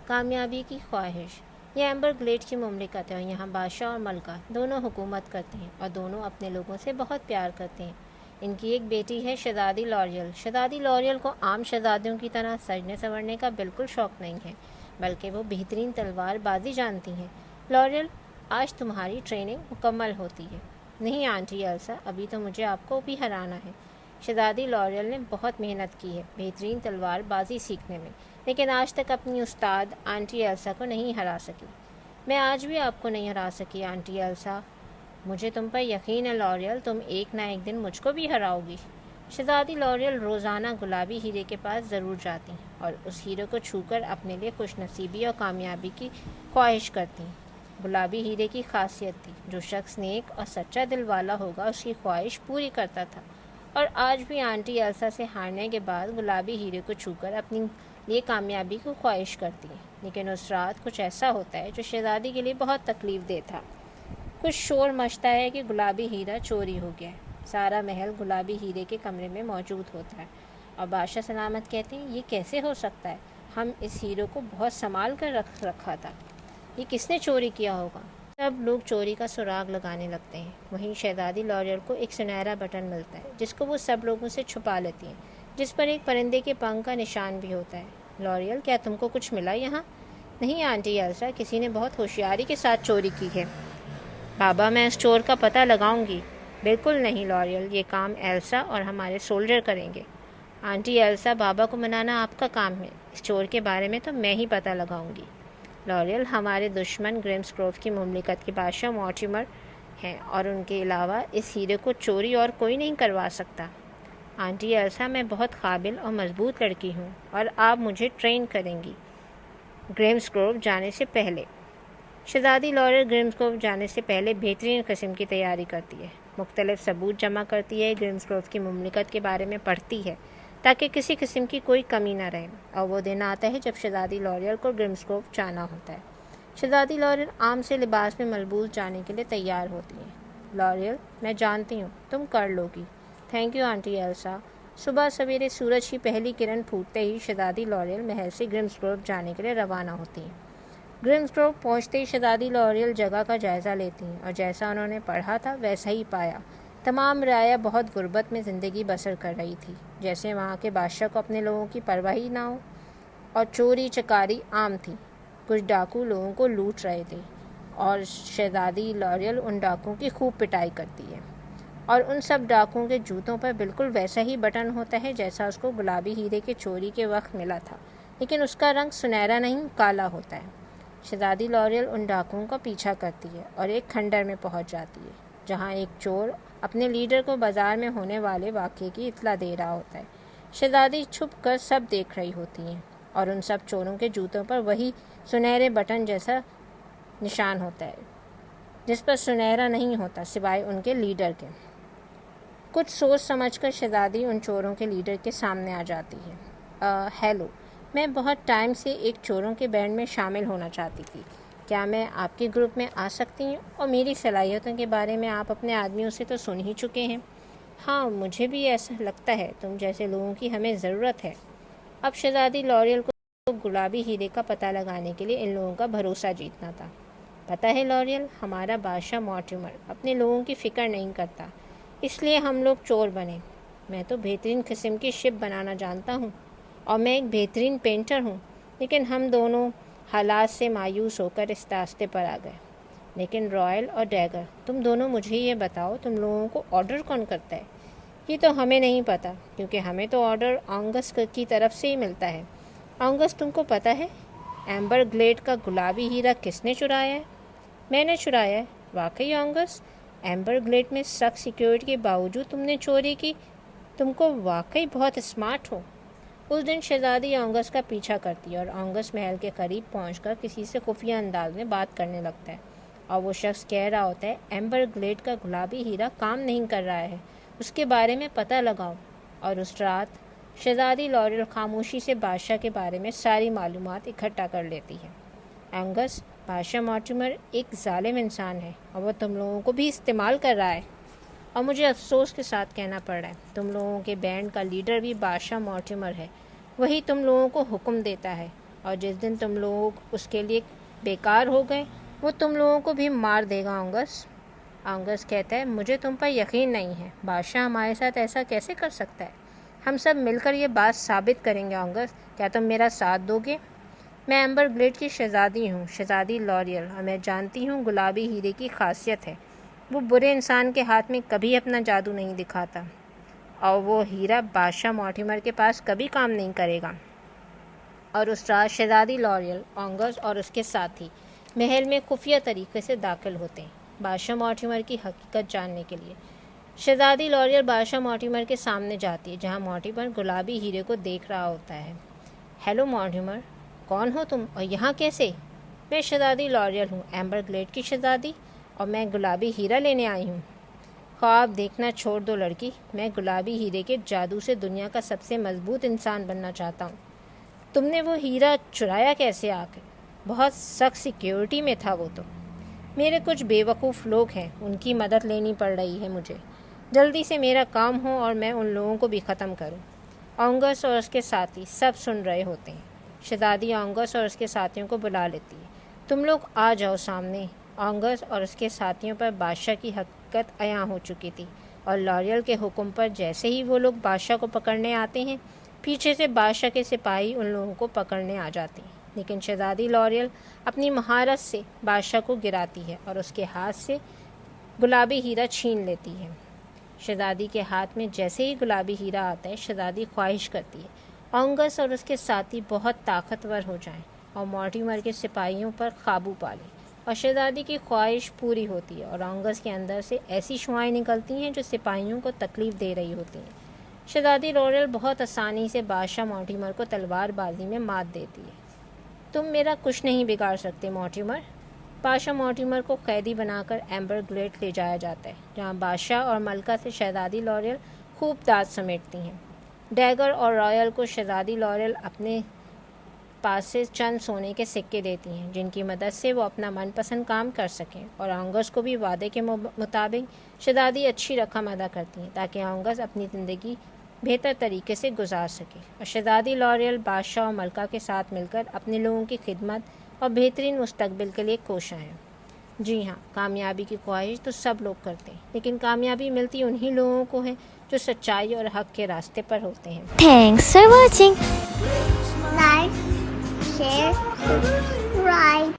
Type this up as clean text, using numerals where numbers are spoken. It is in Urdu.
کامیابی کی خواہش۔ یہ ایمبر گلیڈ کی مملکت ہے اور یہاں بادشاہ اور ملکہ دونوں حکومت کرتے ہیں اور دونوں اپنے لوگوں سے بہت پیار کرتے ہیں۔ ان کی ایک بیٹی ہے شہزادی لوریل۔ شہزادی لوریل کو عام شہزادیوں کی طرح سجنے سنورنے کا بالکل شوق نہیں ہے، بلکہ وہ بہترین تلوار بازی جانتی ہیں۔ لوریل، آج تمہاری ٹریننگ مکمل ہوتی ہے۔ نہیں آنٹی ایلسا، ابھی تو مجھے آپ کو بھی ہرانا ہے۔ شہزادی لوریل نے بہت محنت کی ہے بہترین تلوار بازی سیکھنے میں، لیکن آج تک اپنی استاد آنٹی ایلسا کو نہیں ہرا سکی۔ میں آج بھی آپ کو نہیں ہرا سکی آنٹی ایلسا۔ مجھے تم پر یقین ہے لوریل، تم ایک نہ ایک دن مجھ کو بھی ہراؤ گی۔ شہزادی لوریل روزانہ گلابی ہیرے کے پاس ضرور جاتی اور اس ہیرے کو چھو کر اپنے لیے خوش نصیبی اور کامیابی کی خواہش کرتی۔ گلابی ہیرے کی خاصیت تھی، جو شخص نیک اور سچا دل والا ہوگا اس کی خواہش پوری کرتا تھا، اور آج بھی آنٹی ایلسا سے ہارنے کے بعد گلابی ہیرے کو چھو کر اپنی لیے کامیابی کو خواہش کرتی ہے۔ لیکن اس رات کچھ ایسا ہوتا ہے جو شہزادی کے لیے بہت تکلیف دہ تھا۔ کچھ شور مچتا ہے کہ گلابی ہیرا چوری ہو گیا ہے۔ سارا محل گلابی ہیرے کے کمرے میں موجود ہوتا ہے اور بادشاہ سلامت کہتے ہیں، یہ کیسے ہو سکتا ہے؟ ہم اس ہیرے کو بہت سنبھال کر رکھا تھا، یہ کس نے چوری کیا ہوگا؟ سب لوگ چوری کا سراغ لگانے لگتے ہیں۔ وہیں شہزادی لوریل کو ایک سنہرا بٹن ملتا ہے جس کو وہ سب لوگوں سے چھپا لیتی ہیں، جس پر ایک پرندے کے پنکھ کا نشان بھی ہوتا ہے۔ لوریل، کیا تم کو کچھ ملا یہاں؟ نہیں آنٹی ایلسا، کسی نے بہت ہوشیاری کے ساتھ چوری کی ہے۔ بابا، میں اس چور کا پتہ لگاؤں گی۔ بالکل نہیں لوریل، یہ کام ایلسا اور ہمارے سولجر کریں گے۔ آنٹی ایلسا، بابا کو منانا آپ کا کام ہے، اس چور کے بارے میں تو میں ہی پتہ لگاؤں گی۔ لوریل، ہمارے دشمن گریمسگروو کی مملکت کے بادشاہ مورٹیمر ہیں اور ان کے علاوہ اس ہیرے کو چوری اور کوئی نہیں کروا سکتا۔ آنٹی ایلسا، میں بہت قابل اور مضبوط لڑکی ہوں اور آپ مجھے ٹرین کریں گی گریمسگروو جانے سے پہلے۔ شہزادی لوریل گریمسگروو جانے سے پہلے بہترین قسم کی تیاری کرتی ہے، مختلف ثبوت جمع کرتی ہے، گریمسگروو کی مملکت کے بارے میں پڑھتی ہے تاکہ کسی قسم کی کوئی کمی نہ رہے، اور وہ دن آتا ہے جب شہزادی لوریل کو گریمسگروو جانا ہوتا ہے۔ شہزادی لوریل عام سے لباس میں ملبوس جانے کے لیے تیار ہوتی ہیں۔ لوریل، میں جانتی ہوں تم کر لو گی۔ Thank you aunty Elsa. صبح سویرے سورج کی پہلی کرن پھوٹتے ہی شہزادی لوریل محل سے گریمسگروو جانے کے لیے روانہ ہوتی ہیں۔ گریمسگروو پہنچتے ہی شہزادی لوریل جگہ کا جائزہ لیتی ہیں اور جیسا انہوں نے پڑھا تھا ویسا ہی پایا۔ تمام رعایا بہت غربت میں زندگی بسر کر رہی تھی، جیسے وہاں کے بادشاہ کو اپنے لوگوں کی پرواہ ہی نہ ہو، اور چوری چکاری عام تھی۔ کچھ ڈاکو لوگوں کو لوٹ رہے تھے اور شہزادی لوریل ان ڈاکوؤں کی خوب پٹائی کرتی ہے، اور ان سب ڈاکوؤں کے جوتوں پر بالکل ویسا ہی بٹن ہوتا ہے جیسا اس کو گلابی ہیرے کے چوری کے وقت ملا تھا، لیکن اس کا رنگ سنہرا نہیں کالا ہوتا ہے۔ شہزادی لوریل ان ڈاکوؤں کا پیچھا کرتی ہے اور ایک کھنڈر میں پہنچ جاتی ہے، جہاں ایک چور اپنے لیڈر کو بازار میں ہونے والے واقعے کی اطلاع دے رہا ہوتا ہے۔ شہزادی چھپ کر سب دیکھ رہی ہوتی ہیں اور ان سب چوروں کے جوتوں پر وہی سنہرے بٹن جیسا نشان ہوتا ہے، جس پر سنہرا نہیں ہوتا سوائے ان کے لیڈر کے۔ کچھ سوچ سمجھ کر شہزادی ان چوروں کے لیڈر کے سامنے آ جاتی ہے۔ ہیلو، میں بہت ٹائم سے ایک چوروں کے بینڈ میں شامل ہونا چاہتی تھی، کیا میں آپ کے گروپ میں آ سکتی ہوں؟ اور میری صلاحیتوں کے بارے میں آپ اپنے آدمیوں سے تو سن ہی چکے ہیں۔ ہاں، مجھے بھی ایسا لگتا ہے، تم جیسے لوگوں کی ہمیں ضرورت ہے۔ اب شہزادی لوریل کو گلابی ہیرے کا پتہ لگانے کے لیے ان لوگوں کا بھروسہ جیتنا تھا۔ پتہ ہے لوریل، ہمارا بادشاہ مورٹیمر اپنے لوگوں کی فکر نہیں کرتا، اس لیے ہم لوگ چور بنے۔ میں تو بہترین قسم کی شپ بنانا جانتا ہوں اور میں ایک بہترین پینٹر ہوں، لیکن ہم دونوں حالات سے مایوس ہو کر اس راستے پر آ گئے۔ لیکن رائل اور ڈیگر، تم دونوں مجھے یہ بتاؤ، تم لوگوں کو آرڈر کون کرتا ہے؟ یہ تو ہمیں نہیں پتہ، کیونکہ ہمیں تو آرڈر آنگس کی طرف سے ہی ملتا ہے۔ آنگس، تم کو پتہ ہے ایمبر گلیڈ کا گلابی ہیرا کس نے چرایا ہے؟ میں نے چرایا ہے۔ واقعی آنگس؟ ایمبر گلیڈ میں سخت سیکیورٹی کے باوجود تم نے چوری کی؟ تم کو واقعی بہت اسمارٹ ہو۔ اس دن شہزادی آنگس کا پیچھا کرتی ہے اور آنگس محل کے قریب پہنچ کر کسی سے خفیہ انداز میں بات کرنے لگتا ہے، اور وہ شخص کہہ رہا ہوتا ہے، ایمبر گلیڈ کا گلابی ہیرا کام نہیں کر رہا ہے، اس کے بارے میں پتہ لگاؤ۔ اور اس رات شہزادی لوریل خاموشی سے بادشاہ کے بارے میں ساری معلومات اکٹھا کر لیتی ہے۔ آنگس، بادشاہ مورٹیمر ایک ظالم انسان ہے اور وہ تم لوگوں کو بھی استعمال کر رہا ہے، اور مجھے افسوس کے ساتھ کہنا پڑ رہا ہے، تم لوگوں کے بینڈ کا لیڈر بھی بادشاہ مورٹیمر ہے، وہی تم لوگوں کو حکم دیتا ہے، اور جس دن تم لوگ اس کے لیے بیکار ہو گئے وہ تم لوگوں کو بھی مار دے گا آنگس۔ آنگس کہتا ہے مجھے تم پر یقین نہیں ہے، بادشاہ ہمارے ساتھ ایسا کیسے کر سکتا ہے؟ ہم سب مل کر یہ بات ثابت کریں گے آنگس، کیا تم میرا ساتھ دو گے؟ میں ایمبر گلیڈ کی شہزادی ہوں، شہزادی لوریل، اور میں جانتی ہوں گلابی ہیرے کی خاصیت ہے، وہ برے انسان کے ہاتھ میں کبھی اپنا جادو نہیں دکھاتا، اور وہ ہیرا بادشاہ مورٹیمر کے پاس کبھی کام نہیں کرے گا۔ اور اس رات شہزادی لوریل، آنگس اور اس کے ساتھی محل میں خفیہ طریقے سے داخل ہوتے ہیں بادشاہ مورٹیمر کی حقیقت جاننے کے لیے۔ شہزادی لوریل بادشاہ مورٹیمر کے سامنے جاتی ہے جہاں مورٹیمر گلابی ہیرے کو دیکھ رہا ہوتا ہے۔ ہیلو مورٹیمر، کون ہو تم اور یہاں کیسے؟ میں شہزادی لوریل ہوں، ایمبر گلیڈ کی شہزادی، اور میں گلابی ہیرا لینے آئی ہوں۔ خواب دیکھنا چھوڑ دو لڑکی، میں گلابی ہیرے کے جادو سے دنیا کا سب سے مضبوط انسان بننا چاہتا ہوں۔ تم نے وہ ہیرا چرایا کیسے آ کے؟ بہت سخت سیکیورٹی میں تھا وہ تو۔ میرے کچھ بے وقوف لوگ ہیں، ان کی مدد لینی پڑ رہی ہے مجھے۔ جلدی سے میرا کام ہو اور میں ان لوگوں کو بھی ختم کروں۔ آنگس اور اس کے ساتھی سب سن رہے ہوتے ہیں۔ شہزادی آنگس اور اس کے ساتھیوں کو بلا لیتی ہے۔ تم لوگ آ جاؤ سامنے۔ آنگس اور اس کے ساتھیوں پر بادشاہ کی حقیقت عیاں ہو چکی تھی، اور لوریل کے حکم پر جیسے ہی وہ لوگ بادشاہ کو پکڑنے آتے ہیں، پیچھے سے بادشاہ کے سپاہی ان لوگوں کو پکڑنے آ جاتے ہیں، لیکن شہزادی لوریل اپنی مہارت سے بادشاہ کو گراتی ہے اور اس کے ہاتھ سے گلابی ہیرا چھین لیتی ہے۔ شہزادی کے ہاتھ میں جیسے ہی گلابی ہیرا آتا ہے، شہزادی خواہش کرتی ہے آنگس اور اس کے ساتھی بہت طاقتور ہو جائیں اور مورٹیمر کے سپاہیوں پر قابو پا لیں، اور شہزادی کی خواہش پوری ہوتی ہے اور آنگس کے اندر سے ایسی شعاعیں نکلتی ہیں جو سپاہیوں کو تکلیف دے رہی ہوتی ہیں۔ شہزادی لوریل بہت آسانی سے بادشاہ مورٹیمر کو تلوار بازی میں مات دیتی ہے۔ تم میرا کچھ نہیں بگاڑ سکتے مورٹیمر۔ بادشاہ مورٹیمر کو قیدی بنا کر ایمبر گلیڈ لے جایا جاتا ہے، جہاں بادشاہ اور ملکہ سے شہزادی لوریل خوب داد سمیٹتی ہیں۔ ڈیگر اور رائل کو شہزادی لوریل اپنے پاس سے چند سونے کے سکے دیتی ہیں، جن کی مدد سے وہ اپنا من پسند کام کر سکیں، اور آنگس کو بھی وعدے کے مطابق شہزادی اچھی رقم ادا کرتی ہیں تاکہ آنگس اپنی زندگی بہتر طریقے سے گزار سکے، اور شہزادی لوریل بادشاہ اور ملکہ کے ساتھ مل کر اپنے لوگوں کی خدمت اور بہترین مستقبل کے لیے کوشاں ہیں۔ جی ہاں، کامیابی کی خواہش تو سب لوگ کرتے ہیں، لیکن کامیابی ملتی انہی لوگوں کو ہے جو سچائی اور حق کے راستے پر ہوتے ہیں۔ Thanks for watching. Like, share, subscribe.